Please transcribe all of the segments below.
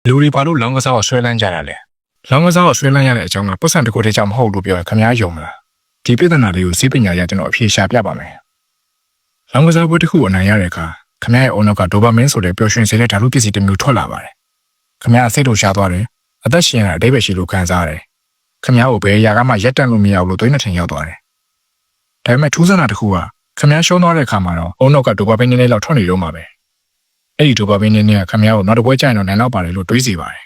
လူတွေဘာလို့လောင်းကစားကိုဆွဲလန်းကြတာလဲလောင်းကစားကိုဆွဲလန်းရတဲ့အကြောင်းကပတ်စံတစ်ခုတည်းကြောင့်မဟုတ်လို့ပြောရင်ခင်ဗျားယုံမလားဒီပြဿနာလေးကိုစိတ်ပညာရကျွန်တော်အဖြေရှာပြပါမယ်လောင်းကစားပွဲတစ်ခုအနိုင်ရတဲ့အခါခင်ဗျားရဲ့အုံနောက်ကဒိုပါမင်းဆိုတဲ့ပျော်ရွှင်စေတဲ့ဓာတ်ပစ္စည်းတစ်မျိုးထွက်လာပါတယ်ခင်ဗျားစိတ်တို့ရှားသွားတယ်အသက်ရှင်ရတဲ့အဓိပ္ပာယ်ရှိလို့ခံစားရတယ်ခင်ဗျားကိုဘယ်အရာကမှရက်တန့်လို့မရဘူးလို့သွေးနဲ့ထင်ရောက်သွားတယ်ဒါပေမဲ့ထူးဆန်းတာတစ်ခုကခင်ဗျားရှုံးသွားတဲ့အခါမှာတော့အုံနောက်ကဒိုပါမင်းနည်းနည်းလောက်ထွက်နေတော့မှာပဲအဲ့ဒီဒိုပါမင်းနည်းနည်းကခင်ဗျားကိုနောက်တစ်ပွဲကျရင်တော့နိုင်တော့ပါတယ်လို့တွေးစီပါတယ်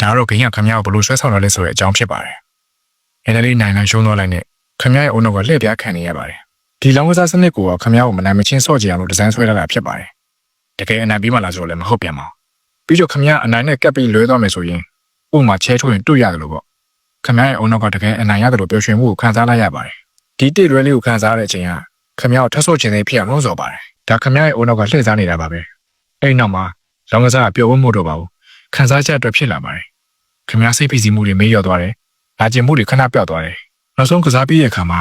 ဒါကတော့ဂိမ်းကခင်ဗျားကိုဘလို့ဆွဲဆောင်ရလဲဆိုတဲ့အကြောင်းဖြစ်ပါတယ်။အဲ့ဒါလေးနိုင်ရှုံးသွားလိုက်နဲ့ခင်ဗျားရဲ့အုံနောက်ကလှည့်ပြားခံနေရပါတယ်။ဒီလောင်းကစားစနစ်ကိုခင်ဗျားကိုမနိုင်မချင်းစော့ကြအောင်လို့ဒီဇိုင်းဆွဲထားတာဖြစ်ပါတယ်။တကယ်အနိုင်ပြီးမှလားဆိုတော့လည်းမဟုတ်ပြန်ပါဘူး။ပြီးတော့ခင်ဗျားအနိုင်နဲ့ကပ်ပြီးလွဲသွားမယ်ဆိုရင်ဥပမာချဲထိုးရင်တွေ့ရတယ်လို့ပေါ့။ခင်ဗျားရဲ့အုံနောက်ကတကယ်အနိုင်ရတယ်လို့ပြောရှင်မှုကိုခံစားလိုက်ရပါတယ်။ဒီတိရွဲလေးကိုခံစားရတဲ့အချိန်ကခင်ဗျားကိုထပ်ဆော့ခြင်းတွေဖြစ်အောင်လို့ဆိုပါတယ်။ဒါခင်ဗျားရဲ့အုံနောက်ကလှည့်စားနေတာပါပဲ။အဲ့နောက်မှာလောင်းကစားကပျော်ဝတ်မှုတော့ပါဘူး။ခံစားချက်အတွက်ဖြစ်လာပါတယ်။ခင်ဗျားစိတ်ဖိစီးမှုတွေမေးလျော့သွားတယ်။လာကျင်မှုတွေခဏပျောက်သွားတယ်။နောက်ဆုံးကစားပြီးတဲ့အခါမှာ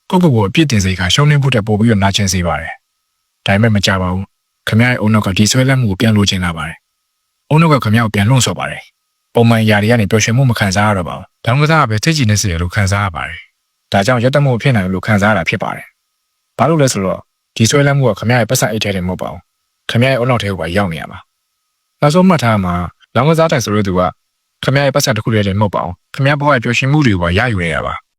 ကိုယ့်အပြစ်တင်စိတ်ကရှုံးနေမှုတက်ပို့ပြီးတော့နာကျင်စေပါတယ်။ဒါပေမဲ့မကြပါဘူး။ခင်ဗျားရဲ့အုံနောက်ကဒီဆွဲလန်းမှုကိုပြန်လိုချင်လာပါတယ်။အုံနောက်ကခင်ဗျားကိုပြန်လွန့်ဆော်ပါတယ်။ပုံမှန်ຢာတွေကနေပျော်ရွှင်မှုမခံစားရတော့ပါဘူး။လောင်းကစားကပဲစိတ်ကြည်နေစေရလို့ခံစားရပါတယ်။ဒါကြောင့်ရက်တမှုဖြစ်နိုင်လို့ခံစားရတာဖြစ်ပါတယ်။ဘာလို့လဲဆိုတော့ဒီဆွဲလန်းမှုကခင်ဗျားရဲ့ပတ်စံအိတ်ထဲတယ်မဟုတ်ပါဘူး။ခင်ဗျားရဲ့အုံနောက်ထဲကိုပါရောက်နေရပါ။နောက်ဆုံးမှတ်ထားမှာလောင်းကစားတိုင်ဆိုတဲ့သူကခင်ဗျားရဲ့ပတ်စံတစ်ခုတည်းတည်းမဟုတ်ပါဘူးခင်ဗျားဘဝရဲ့ပျော်ရွှင်မှုတွေကိုရယူနေတာပါ